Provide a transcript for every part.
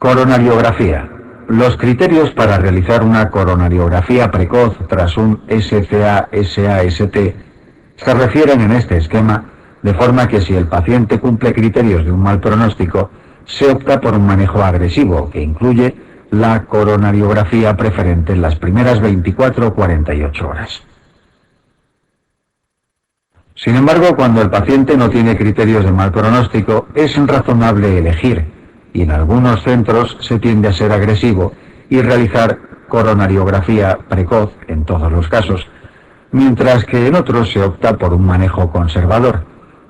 Coronariografía. Los criterios para realizar una coronariografía precoz tras un SCA-SAST se refieren en este esquema, de forma que si el paciente cumple criterios de un mal pronóstico, se opta por un manejo agresivo que incluye la coronariografía preferente en las primeras 24 o 48 horas. Sin embargo, cuando el paciente no tiene criterios de mal pronóstico, es razonable elegir, y en algunos centros se tiende a ser agresivo y realizar coronariografía precoz en todos los casos, mientras que en otros se opta por un manejo conservador,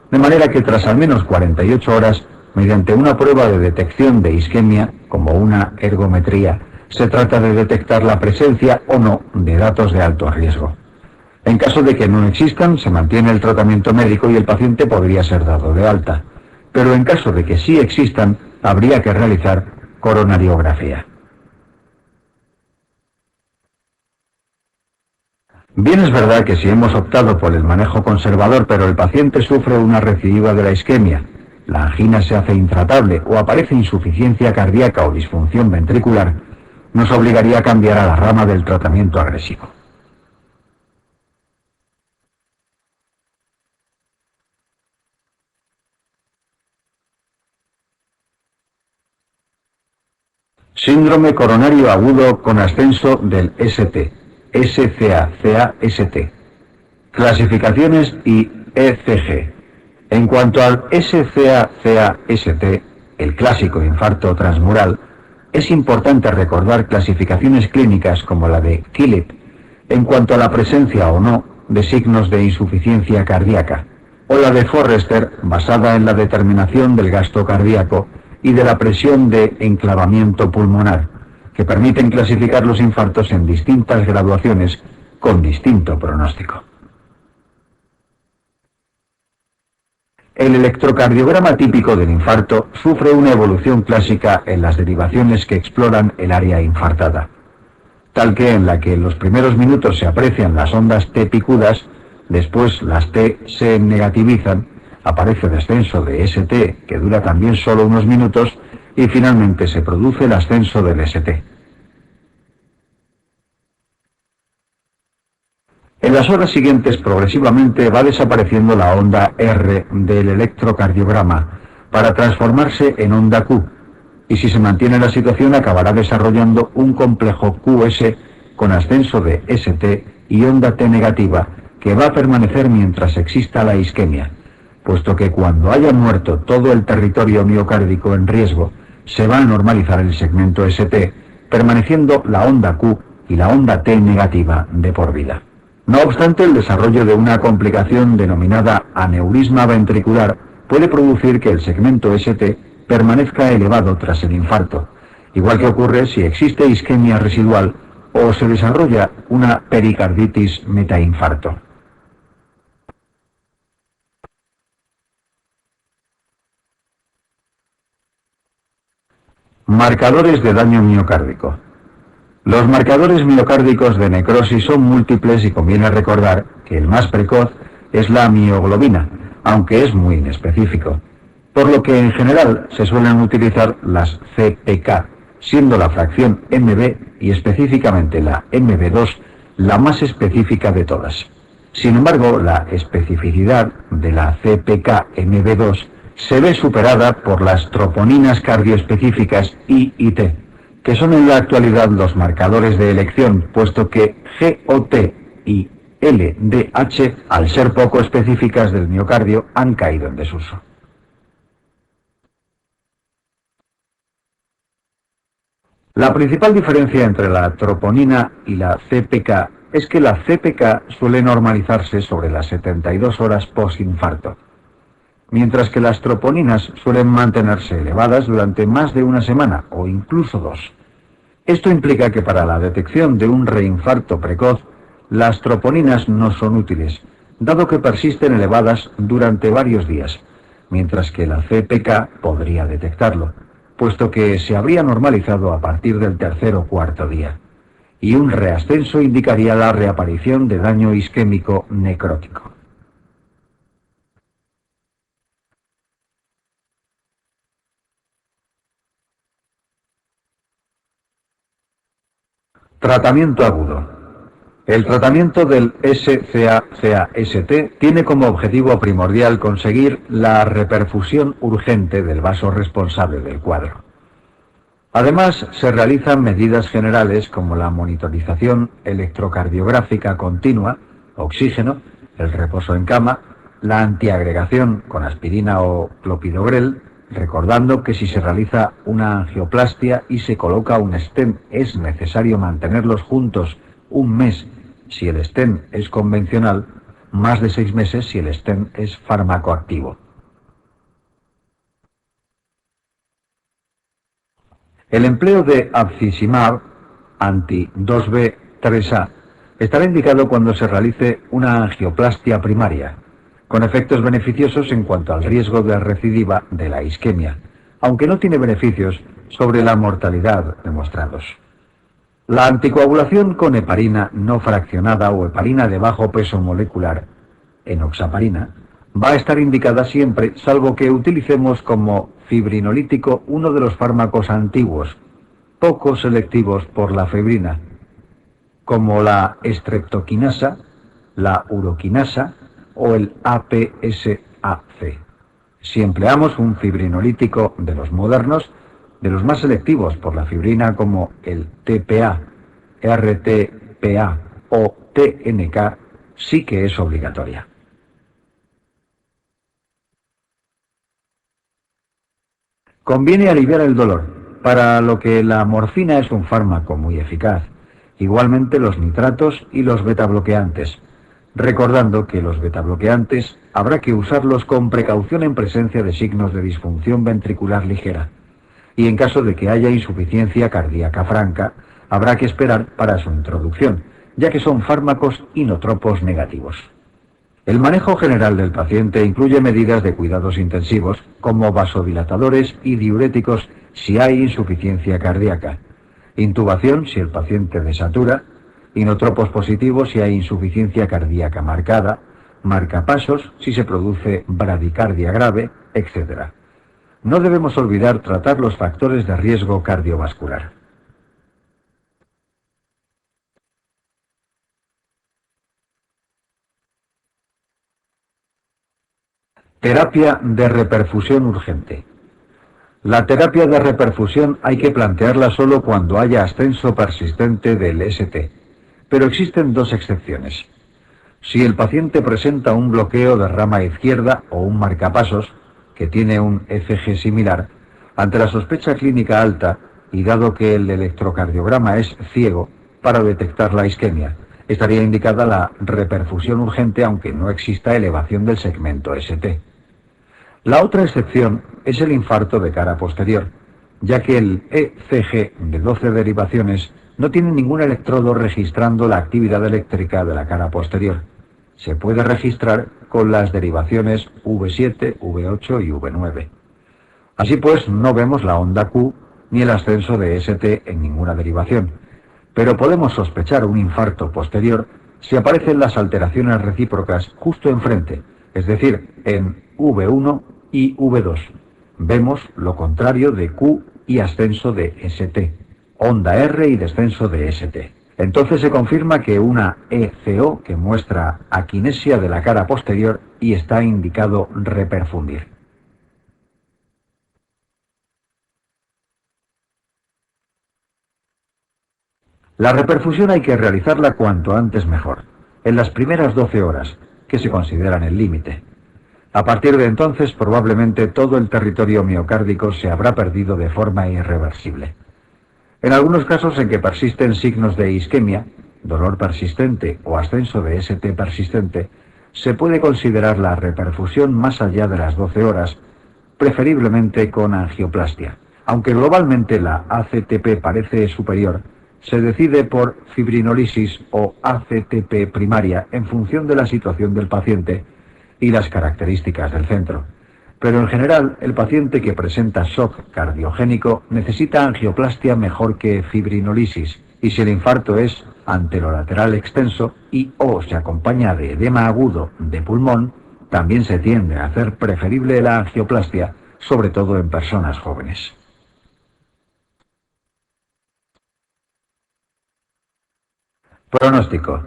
de manera que tras al menos 48 horas, mediante una prueba de detección de isquemia, como una ergometría, se trata de detectar la presencia o no de datos de alto riesgo. En caso de que no existan, se mantiene el tratamiento médico y el paciente podría ser dado de alta. Pero en caso de que sí existan, habría que realizar coronariografía. Bien es verdad que si hemos optado por el manejo conservador, pero el paciente sufre una recidiva de la isquemia, la angina se hace intratable o aparece insuficiencia cardíaca o disfunción ventricular, nos obligaría a cambiar a la rama del tratamiento agresivo. Síndrome coronario agudo con ascenso del ST, SCA-CA-ST. Clasificaciones y ECG. En cuanto al SCA-CA-ST, el clásico infarto transmural, es importante recordar clasificaciones clínicas como la de Killip, en cuanto a la presencia o no de signos de insuficiencia cardíaca, o la de Forrester, basada en la determinación del gasto cardíaco y de la presión de enclavamiento pulmonar, que permiten clasificar los infartos en distintas graduaciones con distinto pronóstico. El electrocardiograma típico del infarto sufre una evolución clásica en las derivaciones que exploran el área infartada, tal que en la que en los primeros minutos se aprecian las ondas T picudas, después las T se negativizan, aparece descenso de ST que dura también solo unos minutos y finalmente se produce el ascenso del ST. En las horas siguientes progresivamente va desapareciendo la onda R del electrocardiograma para transformarse en onda Q, y si se mantiene la situación acabará desarrollando un complejo QS con ascenso de ST y onda T negativa que va a permanecer mientras exista la isquemia, puesto que cuando haya muerto todo el territorio miocárdico en riesgo, se va a normalizar el segmento ST, permaneciendo la onda Q y la onda T negativa de por vida. No obstante, el desarrollo de una complicación denominada aneurisma ventricular puede producir que el segmento ST permanezca elevado tras el infarto, igual que ocurre si existe isquemia residual o se desarrolla una pericarditis metainfarto. Marcadores de daño miocárdico. Los marcadores miocárdicos de necrosis son múltiples y conviene recordar que el más precoz es la mioglobina, aunque es muy inespecífico, por lo que en general se suelen utilizar las CPK, siendo la fracción MB y específicamente la MB2 la más específica de todas. Sin embargo, la especificidad de la CPK MB2 se ve superada por las troponinas cardioespecíficas I y T, que son en la actualidad los marcadores de elección, puesto que GOT y LDH, al ser poco específicas del miocardio, han caído en desuso. La principal diferencia entre la troponina y la CPK es que la CPK suele normalizarse sobre las 72 horas post-infarto, mientras que las troponinas suelen mantenerse elevadas durante más de una semana o incluso dos. Esto implica que para la detección de un reinfarto precoz, las troponinas no son útiles, dado que persisten elevadas durante varios días, mientras que la CPK podría detectarlo, puesto que se habría normalizado a partir del tercer o cuarto día, y un reascenso indicaría la reaparición de daño isquémico necrótico. Tratamiento agudo. El tratamiento del SCA-CAST tiene como objetivo primordial conseguir la reperfusión urgente del vaso responsable del cuadro. Además, se realizan medidas generales como la monitorización electrocardiográfica continua, oxígeno, el reposo en cama, la antiagregación con aspirina o clopidogrel, recordando que si se realiza una angioplastia y se coloca un stent es necesario mantenerlos juntos un mes si el stent es convencional, más de 6 meses si el stent es farmacoactivo. El empleo de abciximab anti-2B3A estará indicado cuando se realice una angioplastia primaria, con efectos beneficiosos en cuanto al riesgo de recidiva de la isquemia, aunque no tiene beneficios sobre la mortalidad demostrados. La anticoagulación con heparina no fraccionada o heparina de bajo peso molecular, enoxaparina, va a estar indicada siempre, salvo que utilicemos como fibrinolítico uno de los fármacos antiguos, poco selectivos por la fibrina, como la estreptoquinasa, la uroquinasa o el APSAC. Si empleamos un fibrinolítico de los modernos, de los más selectivos por la fibrina como el TPA, RTPA o TNK, sí que es obligatoria. Conviene aliviar el dolor, para lo que la morfina es un fármaco muy eficaz. Igualmente los nitratos y los betabloqueantes, recordando que los betabloqueantes habrá que usarlos con precaución en presencia de signos de disfunción ventricular ligera, y en caso de que haya insuficiencia cardíaca franca, habrá que esperar para su introducción, ya que son fármacos inotropos negativos. El manejo general del paciente incluye medidas de cuidados intensivos, como vasodilatadores y diuréticos si hay insuficiencia cardíaca, intubación si el paciente desatura, inotropos positivos si hay insuficiencia cardíaca marcada, marcapasos si se produce bradicardia grave, etc. No debemos olvidar tratar los factores de riesgo cardiovascular. Terapia de reperfusión urgente. La terapia de reperfusión hay que plantearla solo cuando haya ascenso persistente del ST, pero existen dos excepciones. Si el paciente presenta un bloqueo de rama izquierda o un marcapasos, que tiene un ECG similar, ante la sospecha clínica alta, y dado que el electrocardiograma es ciego para detectar la isquemia, estaría indicada la reperfusión urgente aunque no exista elevación del segmento ST. La otra excepción es el infarto de cara posterior, ya que el ECG de 12 derivaciones no tiene ningún electrodo registrando la actividad eléctrica de la cara posterior. Se puede registrar con las derivaciones V7, V8 y V9. Así pues, no vemos la onda Q ni el ascenso de ST en ninguna derivación, pero podemos sospechar un infarto posterior si aparecen las alteraciones recíprocas justo enfrente, es decir, en V1 y V2. Vemos lo contrario de Q y ascenso de ST, onda R y descenso de ST. Entonces se confirma que una ECO que muestra aquinesia de la cara posterior y está indicado reperfundir. La reperfusión hay que realizarla cuanto antes mejor, en las primeras 12 horas, que se consideran el límite. A partir de entonces, probablemente todo el territorio miocárdico se habrá perdido de forma irreversible. En algunos casos en que persisten signos de isquemia, dolor persistente o ascenso de ST persistente, se puede considerar la reperfusión más allá de las 12 horas, preferiblemente con angioplastia. Aunque globalmente la ACTP parece superior, se decide por fibrinolisis o ACTP primaria en función de la situación del paciente y las características del centro. Pero en general, el paciente que presenta shock cardiogénico necesita angioplastia mejor que fibrinolisis, y si el infarto es anterolateral extenso y o se acompaña de edema agudo de pulmón, también se tiende a hacer preferible la angioplastia, sobre todo en personas jóvenes. Pronóstico.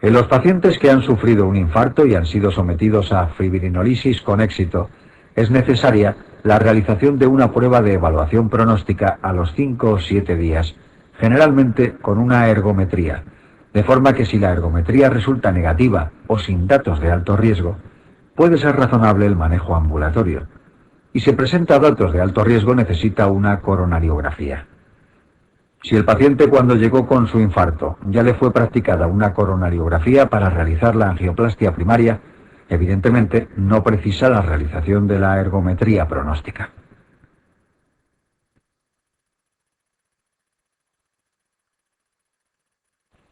En los pacientes que han sufrido un infarto y han sido sometidos a fibrinólisis con éxito, es necesaria la realización de una prueba de evaluación pronóstica a los 5 o 7 días, generalmente con una ergometría, de forma que si la ergometría resulta negativa o sin datos de alto riesgo, puede ser razonable el manejo ambulatorio. Y si presenta datos de alto riesgo, necesita una coronariografía. Si el paciente cuando llegó con su infarto ya le fue practicada una coronariografía para realizar la angioplastia primaria, evidentemente no precisa la realización de la ergometría pronóstica.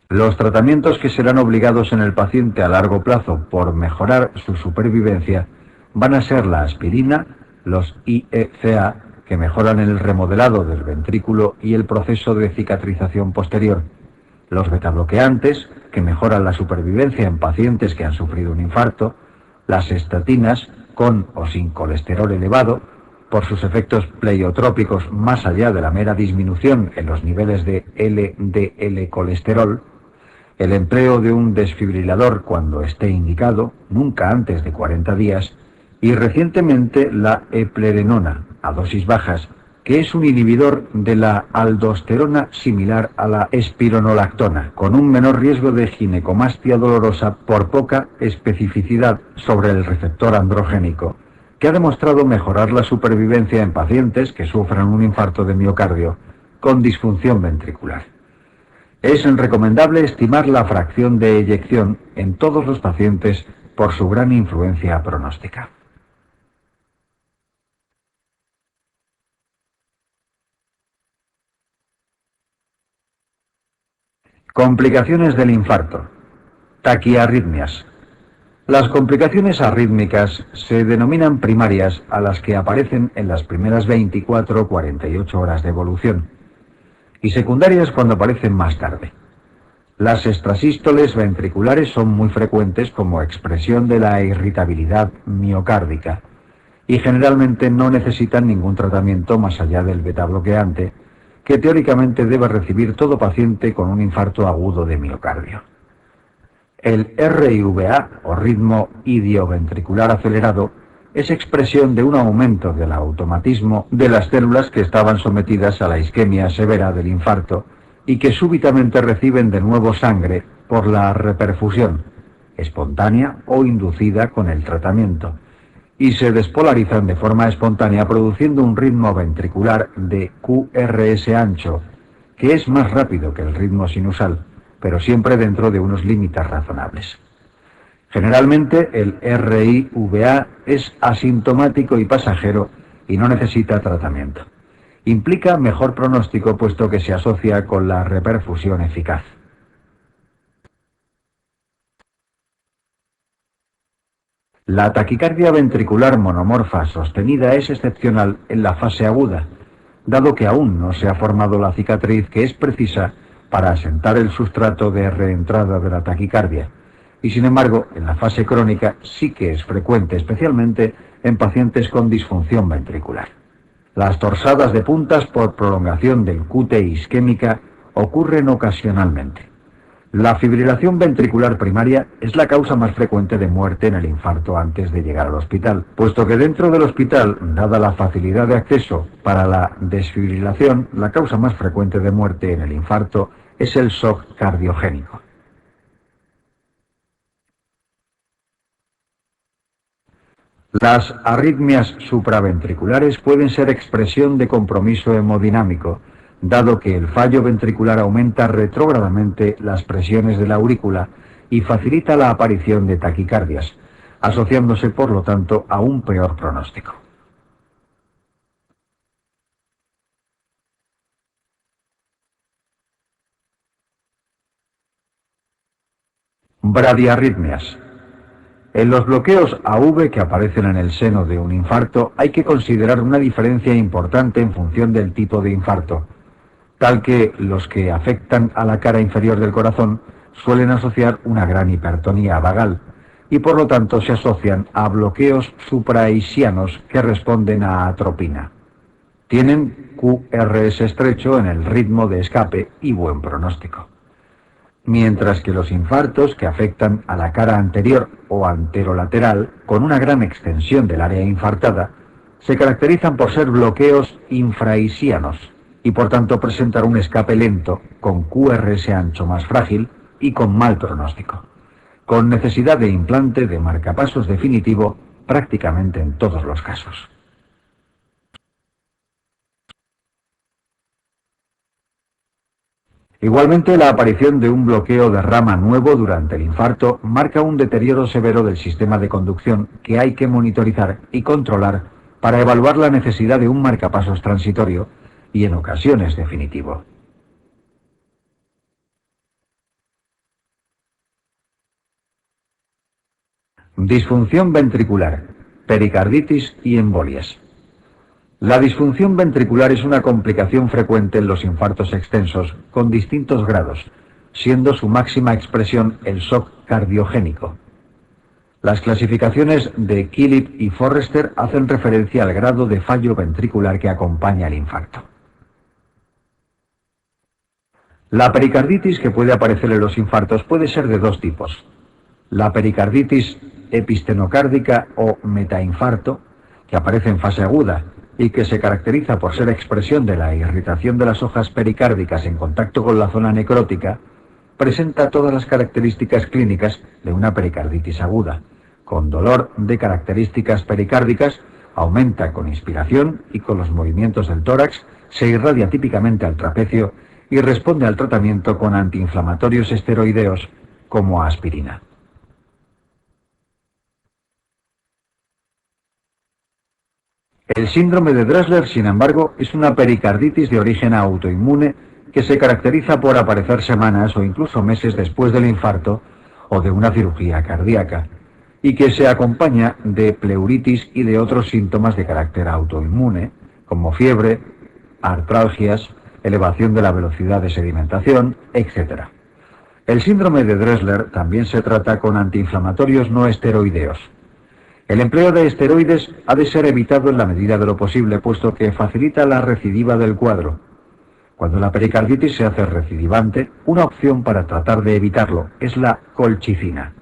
Los tratamientos que serán obligados en el paciente a largo plazo por mejorar su supervivencia van a ser la aspirina, los IECA, que mejoran el remodelado del ventrículo y el proceso de cicatrización posterior, los betabloqueantes, que mejoran la supervivencia en pacientes que han sufrido un infarto, las estatinas, con o sin colesterol elevado, por sus efectos pleiotrópicos más allá de la mera disminución en los niveles de LDL colesterol, el empleo de un desfibrilador cuando esté indicado, nunca antes de 40 días, y recientemente la eplerenona, a dosis bajas, que es un inhibidor de la aldosterona similar a la espironolactona, con un menor riesgo de ginecomastia dolorosa por poca especificidad sobre el receptor androgénico, que ha demostrado mejorar la supervivencia en pacientes que sufran un infarto de miocardio con disfunción ventricular. Es recomendable estimar la fracción de eyección en todos los pacientes por su gran influencia pronóstica. Complicaciones del infarto. Taquiarritmias. Las complicaciones arrítmicas se denominan primarias a las que aparecen en las primeras 24 o 48 horas de evolución, y secundarias cuando aparecen más tarde. Las extrasístoles ventriculares son muy frecuentes como expresión de la irritabilidad miocárdica y generalmente no necesitan ningún tratamiento más allá del betabloqueante, que teóricamente debe recibir todo paciente con un infarto agudo de miocardio. El RIVA, o ritmo idioventricular acelerado, es expresión de un aumento del automatismo de las células que estaban sometidas a la isquemia severa del infarto y que súbitamente reciben de nuevo sangre por la reperfusión, espontánea o inducida con el tratamiento, y se despolarizan de forma espontánea produciendo un ritmo ventricular de QRS ancho, que es más rápido que el ritmo sinusal, pero siempre dentro de unos límites razonables. Generalmente el RIVA es asintomático y pasajero y no necesita tratamiento. Implica mejor pronóstico puesto que se asocia con la reperfusión eficaz. La taquicardia ventricular monomorfa sostenida es excepcional en la fase aguda, dado que aún no se ha formado la cicatriz que es precisa para asentar el sustrato de reentrada de la taquicardia, y sin embargo, en la fase crónica sí que es frecuente, especialmente en pacientes con disfunción ventricular. Las torsadas de puntas por prolongación del QT isquémica ocurren ocasionalmente. La fibrilación ventricular primaria es la causa más frecuente de muerte en el infarto antes de llegar al hospital, puesto que dentro del hospital, dada la facilidad de acceso para la desfibrilación, la causa más frecuente de muerte en el infarto es el shock cardiogénico. Las arritmias supraventriculares pueden ser expresión de compromiso hemodinámico, dado que el fallo ventricular aumenta retrógradamente las presiones de la aurícula y facilita la aparición de taquicardias, asociándose por lo tanto a un peor pronóstico. Bradiarritmias. En los bloqueos AV que aparecen en el seno de un infarto hay que considerar una diferencia importante en función del tipo de infarto, tal que los que afectan a la cara inferior del corazón suelen asociar una gran hipertonía vagal y por lo tanto se asocian a bloqueos supraisianos que responden a atropina. Tienen QRS estrecho en el ritmo de escape y buen pronóstico. mientras que los infartos que afectan a la cara anterior o anterolateral, con una gran extensión del área infartada, se caracterizan por ser bloqueos infraisianos y por tanto presentar un escape lento, con QRS ancho más frágil y con mal pronóstico, con necesidad de implante de marcapasos definitivo prácticamente en todos los casos. Igualmente, la aparición de un bloqueo de rama nuevo durante el infarto marca un deterioro severo del sistema de conducción que hay que monitorizar y controlar para evaluar la necesidad de un marcapasos transitorio y en ocasiones definitivo. Disfunción ventricular, pericarditis y embolias. La disfunción ventricular es una complicación frecuente en los infartos extensos con distintos grados, siendo su máxima expresión el shock cardiogénico. Las clasificaciones de Killip y Forrester hacen referencia al grado de fallo ventricular que acompaña el infarto. La pericarditis que puede aparecer en los infartos puede ser de dos tipos: la pericarditis epistenocárdica o metainfarto, que aparece en fase aguda y que se caracteriza por ser expresión de la irritación de las hojas pericárdicas en contacto con la zona necrótica, presenta todas las características clínicas de una pericarditis aguda, con dolor de características pericárdicas, aumenta con inspiración y con los movimientos del tórax, se irradia típicamente al trapecio y responde al tratamiento con antiinflamatorios esteroideos como aspirina. El síndrome de Dressler, sin embargo, es una pericarditis de origen autoinmune que se caracteriza por aparecer semanas o incluso meses después del infarto o de una cirugía cardíaca, y que se acompaña de pleuritis y de otros síntomas de carácter autoinmune, como fiebre, artralgias, elevación de la velocidad de sedimentación, etc. El síndrome de Dressler también se trata con antiinflamatorios no esteroideos. El empleo de esteroides ha de ser evitado en la medida de lo posible, puesto que facilita la recidiva del cuadro. Cuando la pericarditis se hace recidivante, una opción para tratar de evitarlo es la colchicina.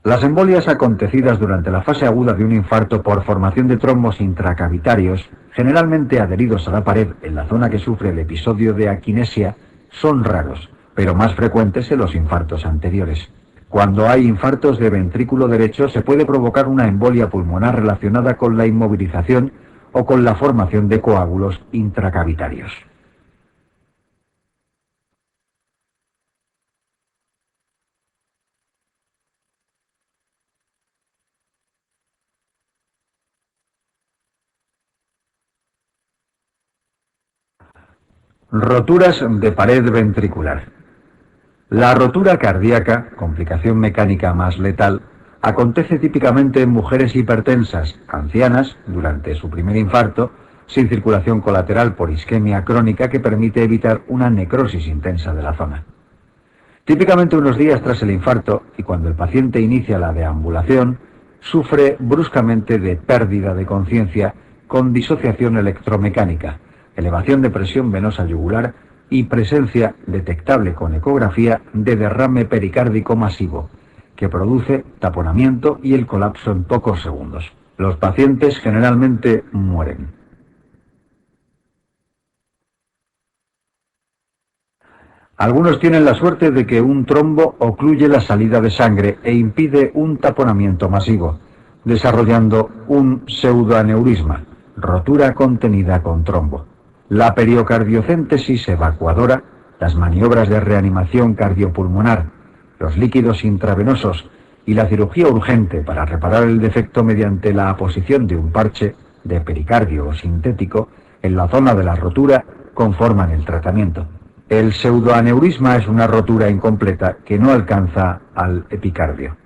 Las embolias acontecidas durante la fase aguda de un infarto por formación de trombos intracavitarios, generalmente adheridos a la pared en la zona que sufre el episodio de aquinesia, son raros, pero más frecuentes en los infartos anteriores. Cuando hay infartos de ventrículo derecho, se puede provocar una embolia pulmonar relacionada con la inmovilización o con la formación de coágulos intracavitarios. Roturas de pared ventricular. La rotura cardíaca, complicación mecánica más letal, acontece típicamente en mujeres hipertensas, ancianas, durante su primer infarto, sin circulación colateral por isquemia crónica que permite evitar una necrosis intensa de la zona. Típicamente unos días tras el infarto, y cuando el paciente inicia la deambulación, sufre bruscamente de pérdida de conciencia con disociación electromecánica, elevación de presión venosa yugular y presencia detectable con ecografía de derrame pericárdico masivo, que produce taponamiento y el colapso en pocos segundos. Los pacientes generalmente mueren. Algunos tienen la suerte de que un trombo ocluye la salida de sangre e impide un taponamiento masivo, desarrollando un pseudoaneurisma, rotura contenida con trombo. La periocardiocéntesis evacuadora, las maniobras de reanimación cardiopulmonar, los líquidos intravenosos y la cirugía urgente para reparar el defecto mediante la aposición de un parche de pericardio sintético en la zona de la rotura conforman el tratamiento. El pseudoaneurisma es una rotura incompleta que no alcanza al epicardio.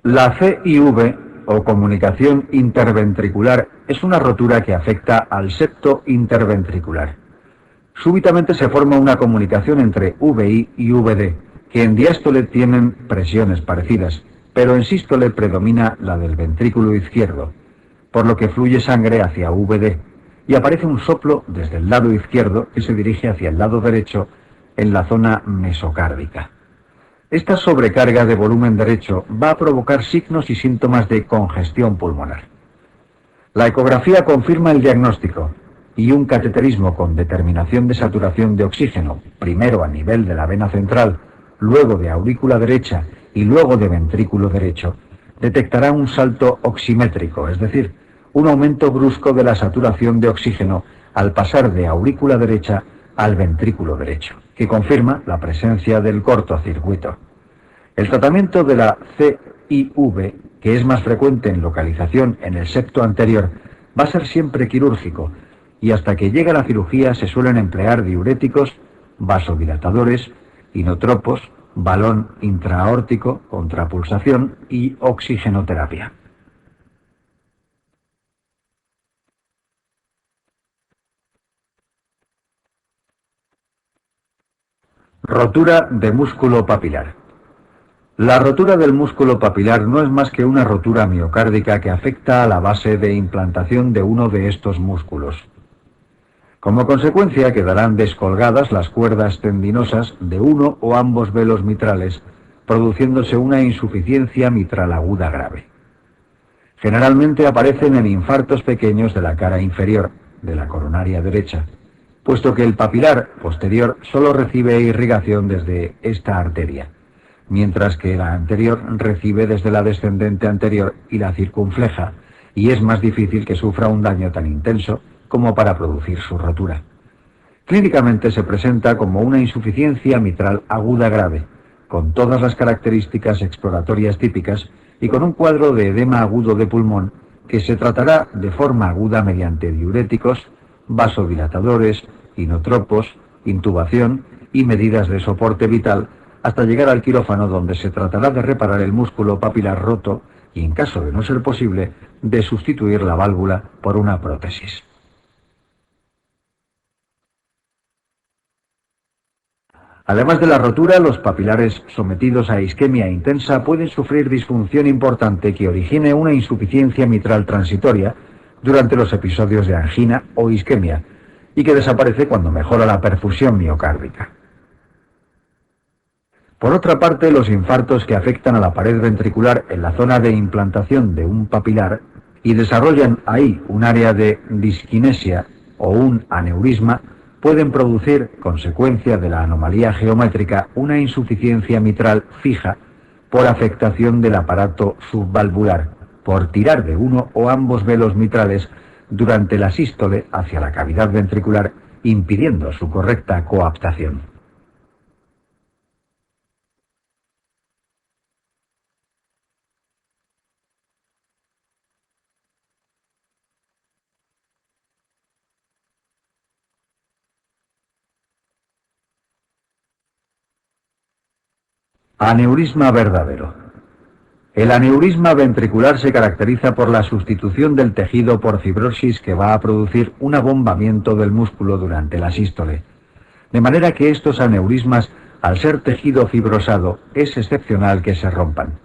La CIV, o comunicación interventricular, es una rotura que afecta al septo interventricular. Súbitamente se forma una comunicación entre VI y VD, que en diástole tienen presiones parecidas, pero en sístole predomina la del ventrículo izquierdo, por lo que fluye sangre hacia VD y aparece un soplo desde el lado izquierdo que se dirige hacia el lado derecho en la zona mesocárdica. Esta sobrecarga de volumen derecho va a provocar signos y síntomas de congestión pulmonar. La ecografía confirma el diagnóstico y un cateterismo con determinación de saturación de oxígeno, primero a nivel de la vena central, luego de aurícula derecha y luego de ventrículo derecho, detectará un salto oximétrico, es decir, un aumento brusco de la saturación de oxígeno al pasar de aurícula derecha al ventrículo derecho, que confirma la presencia del cortocircuito. El tratamiento de la CIV, que es más frecuente en localización en el septo anterior, va a ser siempre quirúrgico, y hasta que llega la cirugía se suelen emplear diuréticos, vasodilatadores, inotropos, balón intraaórtico, contrapulsación y oxigenoterapia. Rotura de músculo papilar. La rotura del músculo papilar no es más que una rotura miocárdica que afecta a la base de implantación de uno de estos músculos. Como consecuencia quedarán descolgadas las cuerdas tendinosas de uno o ambos velos mitrales, produciéndose una insuficiencia mitral aguda grave. Generalmente aparecen en infartos pequeños de la cara inferior, de la coronaria derecha, puesto que el papilar posterior solo recibe irrigación desde esta arteria, mientras que la anterior recibe desde la descendente anterior y la circunfleja, y es más difícil que sufra un daño tan intenso como para producir su rotura. Clínicamente se presenta como una insuficiencia mitral aguda grave, con todas las características exploratorias típicas y con un cuadro de edema agudo de pulmón que se tratará de forma aguda mediante diuréticos, vasodilatadores, inotropos, intubación y medidas de soporte vital hasta llegar al quirófano, donde se tratará de reparar el músculo papilar roto y, en caso de no ser posible, de sustituir la válvula por una prótesis. Además de la rotura, los papilares sometidos a isquemia intensa pueden sufrir disfunción importante que origine una insuficiencia mitral transitoria durante los episodios de angina o isquemia y que desaparece cuando mejora la perfusión miocárdica. Por otra parte, los infartos que afectan a la pared ventricular en la zona de implantación de un papilar y desarrollan ahí un área de disquinesia o un aneurisma pueden producir, consecuencia de la anomalía geométrica, una insuficiencia mitral fija por afectación del aparato subvalvular, por tirar de uno o ambos velos mitrales durante la sístole hacia la cavidad ventricular, impidiendo su correcta coaptación. Aneurisma verdadero. El aneurisma ventricular se caracteriza por la sustitución del tejido por fibrosis que va a producir un abombamiento del músculo durante la sístole. De manera que estos aneurismas, al ser tejido fibrosado, es excepcional que se rompan.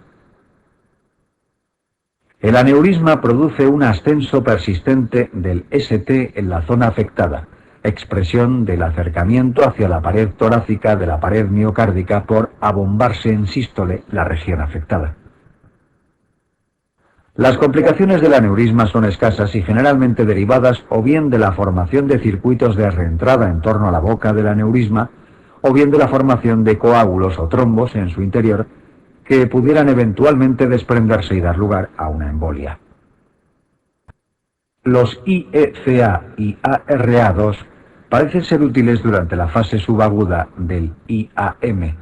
El aneurisma produce un ascenso persistente del ST en la zona afectada, expresión del acercamiento hacia la pared torácica de la pared miocárdica por abombarse en sístole la región afectada. Las complicaciones del aneurisma son escasas y generalmente derivadas o bien de la formación de circuitos de reentrada en torno a la boca del aneurisma, o bien de la formación de coágulos o trombos en su interior que pudieran eventualmente desprenderse y dar lugar a una embolia. Los IECA y ARA2 parecen ser útiles durante la fase subaguda del IAM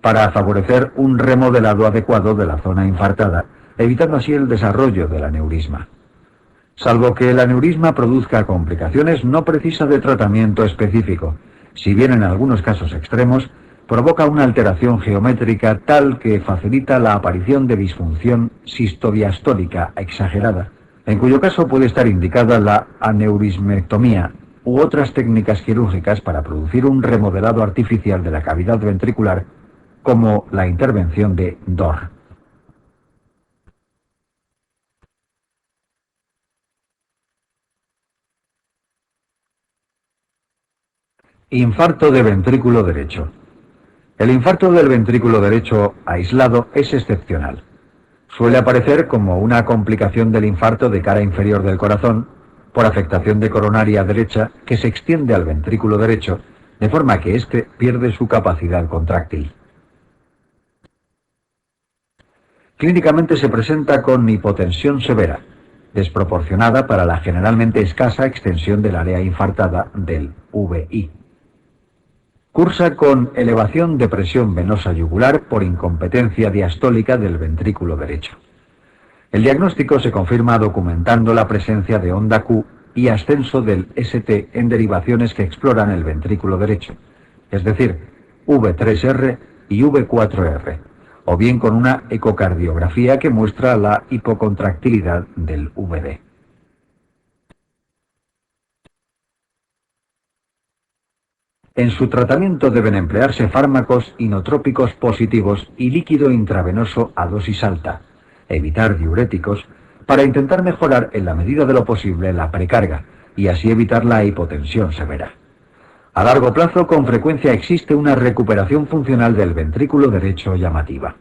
para favorecer un remodelado adecuado de la zona infartada, evitando así el desarrollo del aneurisma. Salvo que el aneurisma produzca complicaciones, no precisa de tratamiento específico, si bien en algunos casos extremos provoca una alteración geométrica tal que facilita la aparición de disfunción sistodiastólica exagerada, en cuyo caso puede estar indicada la aneurismectomía u otras técnicas quirúrgicas para producir un remodelado artificial de la cavidad ventricular, como la intervención de DOR. Infarto de ventrículo derecho. El infarto del ventrículo derecho aislado es excepcional. Suele aparecer como una complicación del infarto de cara inferior del corazón por afectación de coronaria derecha que se extiende al ventrículo derecho, de forma que éste pierde su capacidad contráctil. Clínicamente se presenta con hipotensión severa, desproporcionada para la generalmente escasa extensión del área infartada del VI. Cursa con elevación de presión venosa yugular por incompetencia diastólica del ventrículo derecho. El diagnóstico se confirma documentando la presencia de onda Q y ascenso del ST en derivaciones que exploran el ventrículo derecho, es decir, V3R y V4R, o bien con una ecocardiografía que muestra la hipocontractilidad del VD. En su tratamiento deben emplearse fármacos inotrópicos positivos y líquido intravenoso a dosis alta, evitar diuréticos, para intentar mejorar en la medida de lo posible la precarga y así evitar la hipotensión severa. A largo plazo, con frecuencia existe una recuperación funcional del ventrículo derecho llamativa.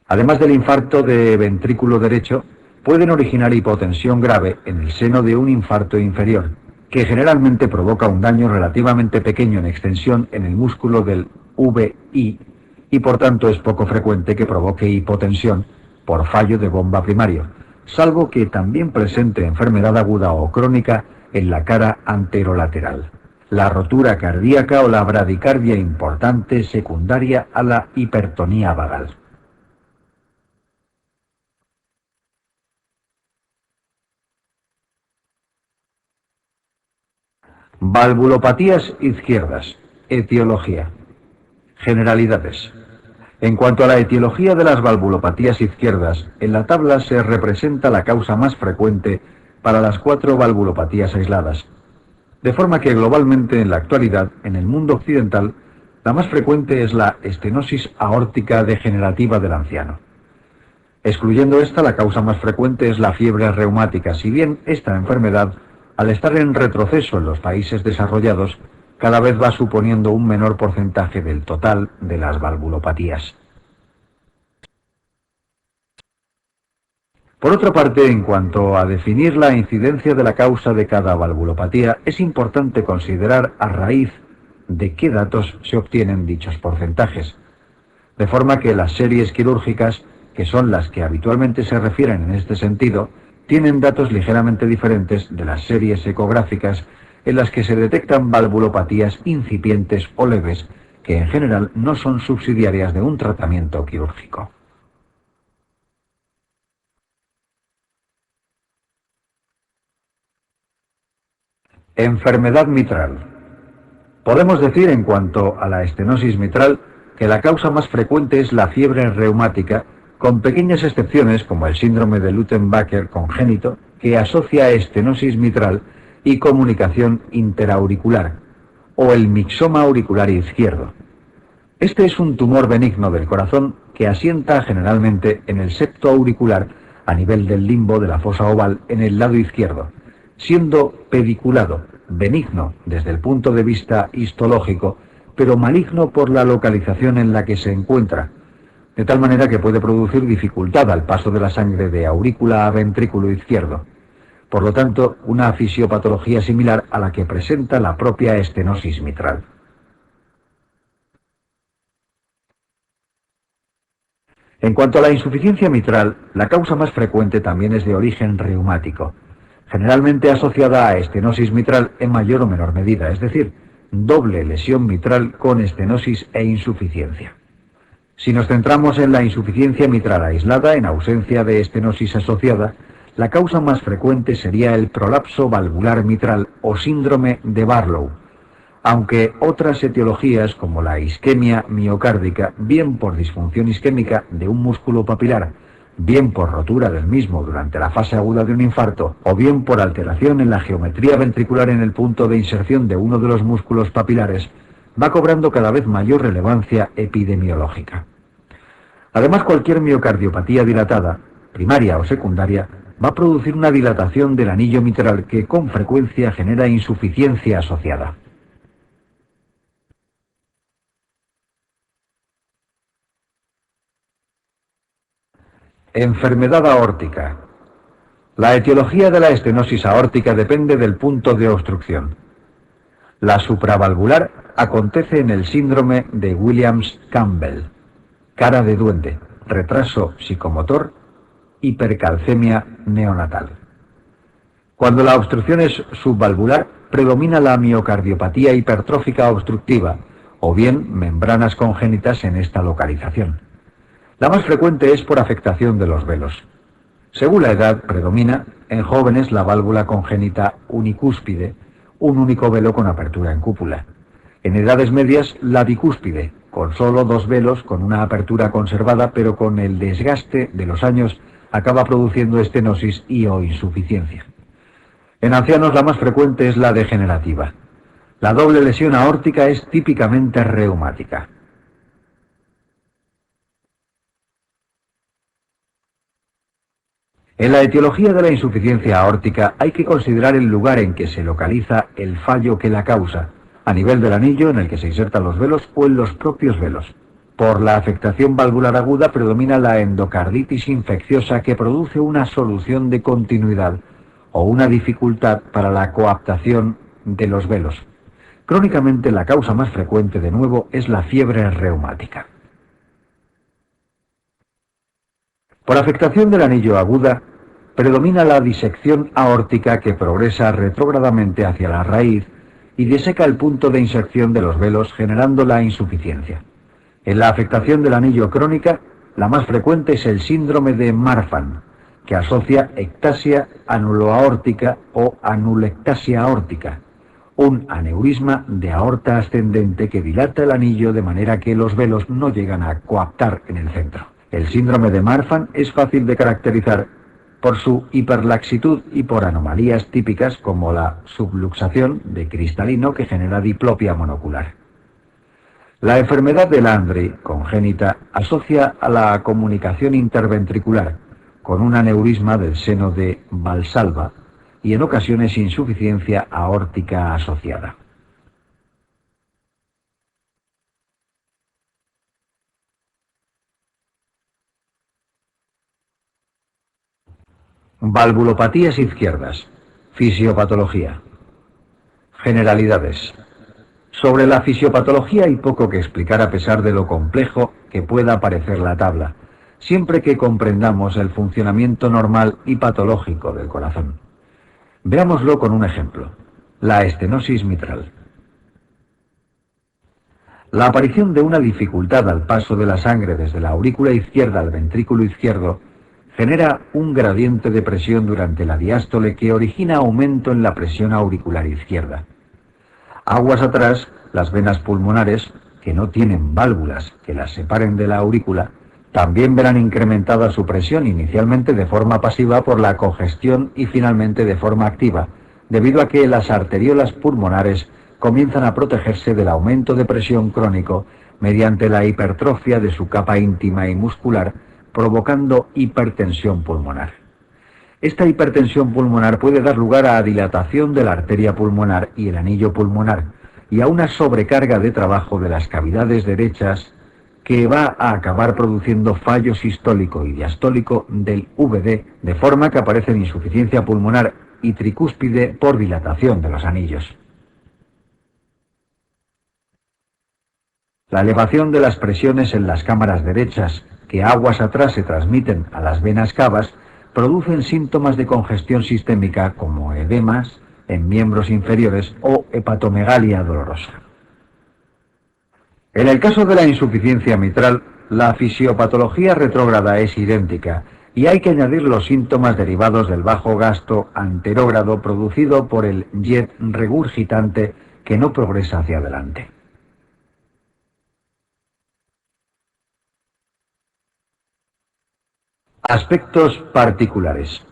Además del infarto de ventrículo derecho, pueden originar hipotensión grave en el seno de un infarto inferior, que generalmente provoca un daño relativamente pequeño en extensión en el músculo del VI y por tanto es poco frecuente que provoque hipotensión por fallo de bomba primario, salvo que también presente enfermedad aguda o crónica en la cara anterolateral, la rotura cardíaca o la bradicardia importante secundaria a la hipertonía vagal. Valvulopatías izquierdas. Etiología. Generalidades. En cuanto a la etiología de las valvulopatías izquierdas, en la tabla se representa la causa más frecuente para las 4 valvulopatías aisladas. De forma que globalmente en la actualidad, en el mundo occidental, la más frecuente es la estenosis aórtica degenerativa del anciano. Excluyendo esta, la causa más frecuente es la fiebre reumática, si bien esta enfermedad, al estar en retroceso en los países desarrollados, cada vez va suponiendo un menor porcentaje del total de las valvulopatías. Por otra parte, en cuanto a definir la incidencia de la causa de cada valvulopatía, es importante considerar a raíz de qué datos se obtienen dichos porcentajes. De forma que las series quirúrgicas, que son las que habitualmente se refieren en este sentido, tienen datos ligeramente diferentes de las series ecográficas en las que se detectan valvulopatías incipientes o leves, que en general no son subsidiarias de un tratamiento quirúrgico. Enfermedad mitral. Podemos decir en cuanto a la estenosis mitral que la causa más frecuente es la fiebre reumática, con pequeñas excepciones como el síndrome de Luttenbacher congénito, que asocia estenosis mitral y comunicación interauricular, o el mixoma auricular izquierdo. Este es un tumor benigno del corazón que asienta generalmente en el septo auricular a nivel del limbo de la fosa oval en el lado izquierdo, siendo pediculado, benigno desde el punto de vista histológico, pero maligno por la localización en la que se encuentra, de tal manera que puede producir dificultad al paso de la sangre de aurícula a ventrículo izquierdo. Por lo tanto, una fisiopatología similar a la que presenta la propia estenosis mitral. En cuanto a la insuficiencia mitral, la causa más frecuente también es de origen reumático, generalmente asociada a estenosis mitral en mayor o menor medida, es decir, doble lesión mitral con estenosis e insuficiencia. Si nos centramos en la insuficiencia mitral aislada en ausencia de estenosis asociada, la causa más frecuente sería el prolapso valvular mitral o síndrome de Barlow, aunque otras etiologías como la isquemia miocárdica, bien por disfunción isquémica de un músculo papilar, bien por rotura del mismo durante la fase aguda de un infarto, o bien por alteración en la geometría ventricular en el punto de inserción de uno de los músculos papilares, va cobrando cada vez mayor relevancia epidemiológica. Además, cualquier miocardiopatía dilatada, primaria o secundaria, va a producir una dilatación del anillo mitral que con frecuencia genera insuficiencia asociada. Enfermedad aórtica. La etiología de la estenosis aórtica depende del punto de obstrucción. La supravalvular acontece en el síndrome de Williams-Campbell, cara de duende, retraso psicomotor, hipercalcemia neonatal. Cuando la obstrucción es subvalvular, predomina la miocardiopatía hipertrófica obstructiva, o bien membranas congénitas en esta localización. La más frecuente es por afectación de los velos. Según la edad, predomina en jóvenes la válvula congénita unicúspide, un único velo con apertura en cúpula. En edades medias, la bicúspide, con solo dos velos con una apertura conservada, pero con el desgaste de los años acaba produciendo estenosis y o insuficiencia. En ancianos la más frecuente es la degenerativa. La doble lesión aórtica es típicamente reumática. En la etiología de la insuficiencia aórtica hay que considerar el lugar en que se localiza el fallo que la causa, a nivel del anillo en el que se insertan los velos o en los propios velos. Por la afectación valvular aguda predomina la endocarditis infecciosa que produce una solución de continuidad o una dificultad para la coaptación de los velos. Crónicamente la causa más frecuente de nuevo es la fiebre reumática. Por afectación del anillo aguda, predomina la disección aórtica que progresa retrógradamente hacia la raíz y diseca el punto de inserción de los velos generando la insuficiencia. En la afectación del anillo crónica, la más frecuente es el síndrome de Marfan, que asocia ectasia anuloaórtica o anulectasia aórtica, un aneurisma de aorta ascendente que dilata el anillo de manera que los velos no llegan a coaptar en el centro. El síndrome de Marfan es fácil de caracterizar por su hiperlaxitud y por anomalías típicas como la subluxación de cristalino que genera diplopia monocular. La enfermedad de Landry, congénita, asocia a la comunicación interventricular con un aneurisma del seno de Valsalva y en ocasiones insuficiencia aórtica asociada. Valvulopatías izquierdas. Fisiopatología. Generalidades. Sobre la fisiopatología hay poco que explicar a pesar de lo complejo que pueda parecer la tabla, siempre que comprendamos el funcionamiento normal y patológico del corazón. Veámoslo con un ejemplo. La estenosis mitral. La aparición de una dificultad al paso de la sangre desde la aurícula izquierda al ventrículo izquierdo genera un gradiente de presión durante la diástole que origina aumento en la presión auricular izquierda. Aguas atrás, las venas pulmonares, que no tienen válvulas que las separen de la aurícula, también verán incrementada su presión inicialmente de forma pasiva por la congestión y finalmente de forma activa, debido a que las arteriolas pulmonares comienzan a protegerse del aumento de presión crónico mediante la hipertrofia de su capa íntima y muscular, provocando hipertensión pulmonar. Esta hipertensión pulmonar puede dar lugar a dilatación de la arteria pulmonar y el anillo pulmonar y a una sobrecarga de trabajo de las cavidades derechas que va a acabar produciendo fallo sistólico y diastólico del VD, de forma que aparece insuficiencia pulmonar y tricúspide por dilatación de los anillos. La elevación de las presiones en las cámaras derechas, que aguas atrás se transmiten a las venas cavas, producen síntomas de congestión sistémica como edemas en miembros inferiores o hepatomegalia dolorosa. En el caso de la insuficiencia mitral, la fisiopatología retrógrada es idéntica y hay que añadir los síntomas derivados del bajo gasto anterógrado producido por el jet regurgitante que no progresa hacia adelante. Aspectos particulares.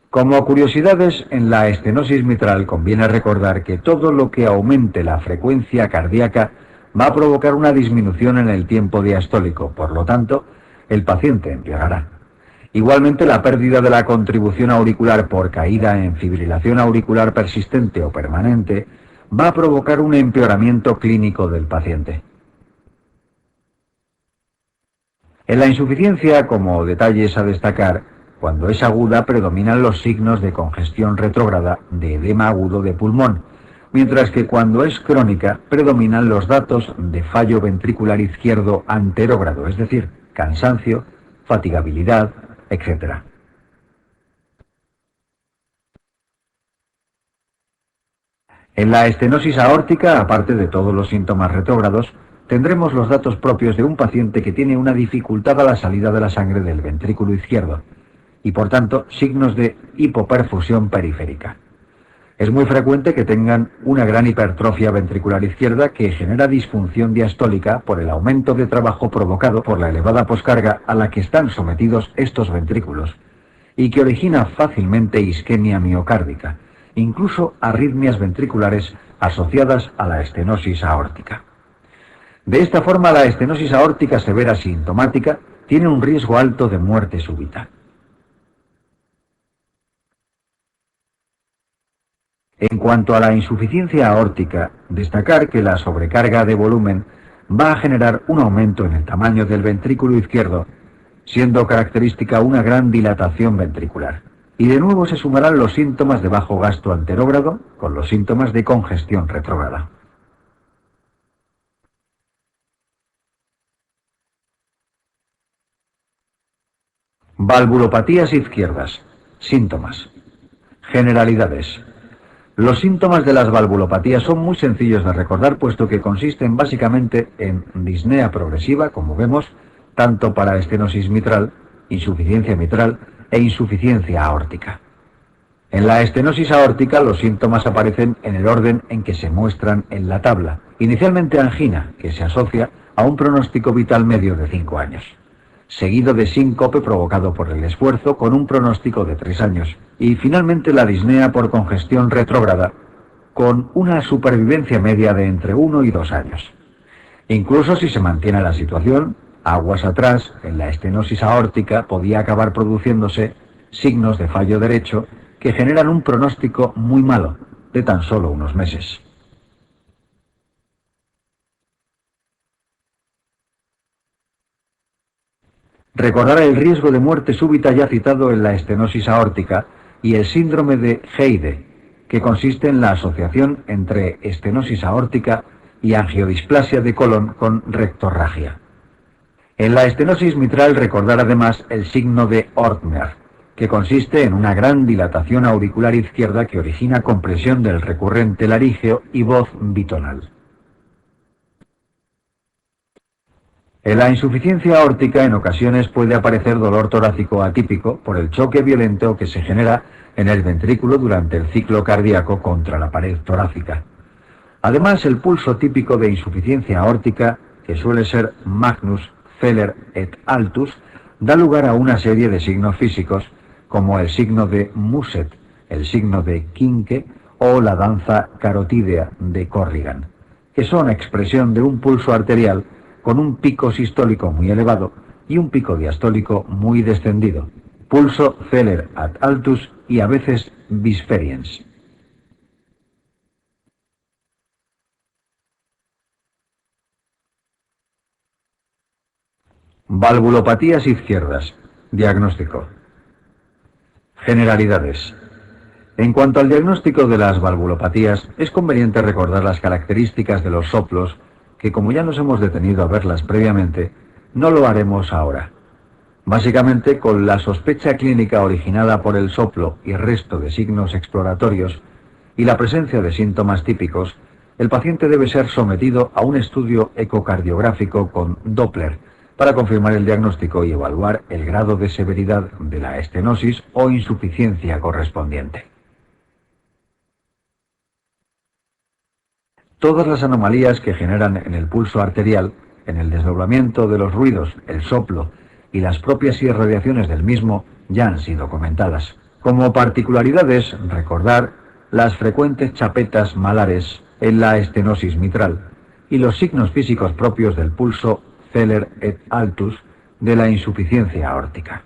Como curiosidades, en la estenosis mitral conviene recordar que todo lo que aumente la frecuencia cardíaca va a provocar una disminución en el tiempo diastólico, por lo tanto, el paciente empeorará. Igualmente, la pérdida de la contribución auricular por caída en fibrilación auricular persistente o permanente va a provocar un empeoramiento clínico del paciente. En la insuficiencia, como detalles a destacar, cuando es aguda predominan los signos de congestión retrógrada, de edema agudo de pulmón, mientras que cuando es crónica predominan los datos de fallo ventricular izquierdo anterógrado, es decir, cansancio, fatigabilidad, etc. En la estenosis aórtica, aparte de todos los síntomas retrógrados, tendremos los datos propios de un paciente que tiene una dificultad a la salida de la sangre del ventrículo izquierdo y, por tanto, signos de hipoperfusión periférica. Es muy frecuente que tengan una gran hipertrofia ventricular izquierda que genera disfunción diastólica por el aumento de trabajo provocado por la elevada poscarga a la que están sometidos estos ventrículos y que origina fácilmente isquemia miocárdica, incluso arritmias ventriculares asociadas a la estenosis aórtica. De esta forma, la estenosis aórtica severa sintomática tiene un riesgo alto de muerte súbita. En cuanto a la insuficiencia aórtica, destacar que la sobrecarga de volumen va a generar un aumento en el tamaño del ventrículo izquierdo, siendo característica una gran dilatación ventricular. Y de nuevo se sumarán los síntomas de bajo gasto anterógrado con los síntomas de congestión retrógrada. Valvulopatías izquierdas. Síntomas. Generalidades. Los síntomas de las valvulopatías son muy sencillos de recordar, puesto que consisten básicamente en disnea progresiva, como vemos, tanto para estenosis mitral, insuficiencia mitral e insuficiencia aórtica. En la estenosis aórtica los síntomas aparecen en el orden en que se muestran en la tabla. Inicialmente angina, que se asocia a un pronóstico vital medio de 5 años. Seguido de síncope provocado por el esfuerzo con un pronóstico de 3 años. Y finalmente la disnea por congestión retrógrada, con una supervivencia media de entre 1 y 2 años. Incluso si se mantiene la situación, aguas atrás, en la estenosis aórtica podía acabar produciéndose signos de fallo derecho que generan un pronóstico muy malo, de tan solo unos meses. Recordar el riesgo de muerte súbita ya citado en la estenosis aórtica y el síndrome de Heyde, que consiste en la asociación entre estenosis aórtica y angiodisplasia de colon con rectorragia. En la estenosis mitral recordar además el signo de Ortner, que consiste en una gran dilatación auricular izquierda que origina compresión del recurrente larígeo y voz bitonal. En la insuficiencia aórtica en ocasiones puede aparecer dolor torácico atípico por el choque violento que se genera en el ventrículo durante el ciclo cardíaco contra la pared torácica. Además, el pulso típico de insuficiencia aórtica, que suele ser Magnus, Feller et Altus, da lugar a una serie de signos físicos como el signo de Muset, el signo de Quinque o la danza carotídea de Corrigan, que son expresión de un pulso arterial con un pico sistólico muy elevado y un pico diastólico muy descendido, pulso Feller ad altus y a veces bisferiens. Valvulopatías izquierdas. Diagnóstico. Generalidades. En cuanto al diagnóstico de las valvulopatías, es conveniente recordar las características de los soplos, que como ya nos hemos detenido a verlas previamente, no lo haremos ahora. Básicamente, con la sospecha clínica originada por el soplo y resto de signos exploratorios y la presencia de síntomas típicos, el paciente debe ser sometido a un estudio ecocardiográfico con Doppler para confirmar el diagnóstico y evaluar el grado de severidad de la estenosis o insuficiencia correspondiente. Todas las anomalías que generan en el pulso arterial, en el desdoblamiento de los ruidos, el soplo y las propias irradiaciones del mismo ya han sido comentadas. Como particularidades, recordar las frecuentes chapetas malares en la estenosis mitral y los signos físicos propios del pulso Feller et Altus de la insuficiencia aórtica.